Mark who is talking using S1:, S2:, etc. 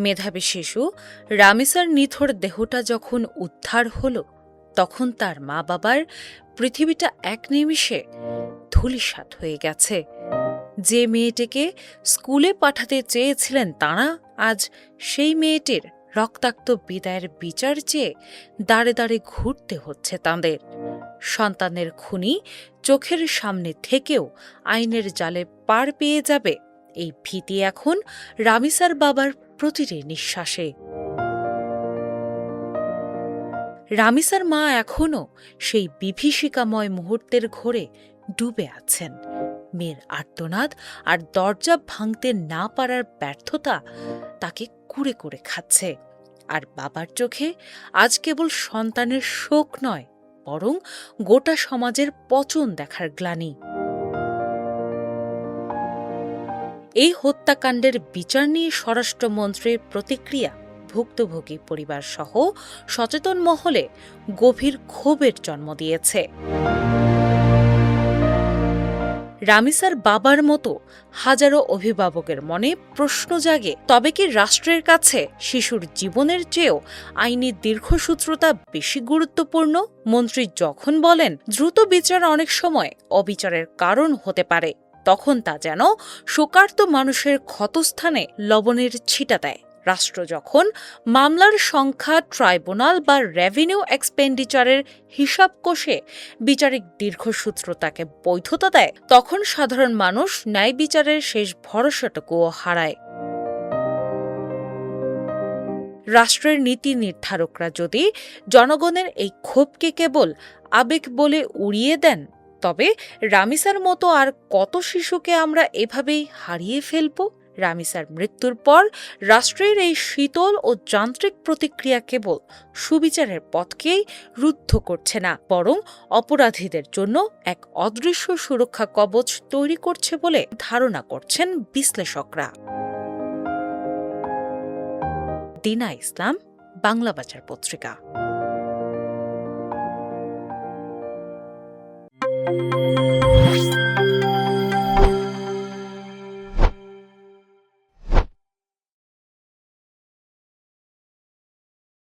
S1: মেধাবী শিশু রামিসার নিথর দেহটা যখন উদ্ধার হল, তখন তার মা বাবার পৃথিবীটা এক নিমিষে ধূলিসাৎ হয়ে গেছে। যে মেয়েটিকে স্কুলে পাঠাতে চেয়েছিলেন তাঁরা, আজ সেই মেয়েটির রক্তাক্ত বিদায়ের বিচার চেয়ে দাঁড়ে দাঁড়ে ঘুরতে হচ্ছে তাঁদের। সন্তানের খুনি চোখের সামনে থেকেও আইনের জালে পার পেয়ে যাবে, এই ভীতি এখন রামিসার বাবার প্রতিটি নিঃশ্বাসে। রামিসার মা এখনও সেই বিভীষিকাময় মুহূর্তের ঘোরে ডুবে আছেন। মেয়ের আর্তনাদ আর দরজা ভাঙতে না পারার ব্যর্থতা তাকে কুরে কুরে খাচ্ছে। আর বাবার চোখে আজ কেবল সন্তানের শোক নয়, বরং গোটা সমাজের পচন দেখার গ্লানি। এই হত্যাকাণ্ডের বিচার নিয়ে স্বরাষ্ট্রমন্ত্রীর প্রতিক্রিয়া ভুক্তভোগী পরিবার সহ সচেতন মহলে গভীর ক্ষোভের জন্ম দিয়েছে। রামিসার বাবার মতো হাজারো অভিভাবকের মনে প্রশ্ন জাগে, তবে কি রাষ্ট্রের কাছে শিশুর জীবনের চেয়েও আইনি দীর্ঘসূত্রতা বেশি গুরুত্বপূর্ণ? মন্ত্রী যখন বলেন দ্রুত বিচার অনেক সময় অবিচারের কারণ হতে পারে, তখন তা যেন শোকার্ত মানুষের ক্ষতস্থানে লবণের ছিটা দেয়। রাষ্ট্র যখন মামলার সংখ্যা, ট্রাইব্যুনাল বা রেভিনিউ এক্সপেন্ডিচারের হিসাব কষে বিচারিক দীর্ঘসূত্রতাকে বৈধতা দেয়, তখন সাধারণ মানুষ ন্যায় বিচারের শেষ ভরসাটুকুও হারায়। রাষ্ট্রের নীতি নির্ধারকরা যদি জনগণের এই ক্ষোভকে কেবল আবেগ বলে উড়িয়ে দেন, তবে রামিসার মতো আর কত শিশুকে আমরা এভাবেই হারিয়ে ফেলব? রামিসার মৃত্যুর পর রাষ্ট্রের এই শীতল ও যান্ত্রিক প্রতিক্রিয়া কেবল সুবিচারের পথকেই রুদ্ধ করছে না, বরং অপরাধীদের জন্য এক অদৃশ্য সুরক্ষা কবচ তৈরি করছে বলে ধারণা করছেন বিশ্লেষকরা। দিনা ইসলাম, বাংলা বাজার পত্রিকা।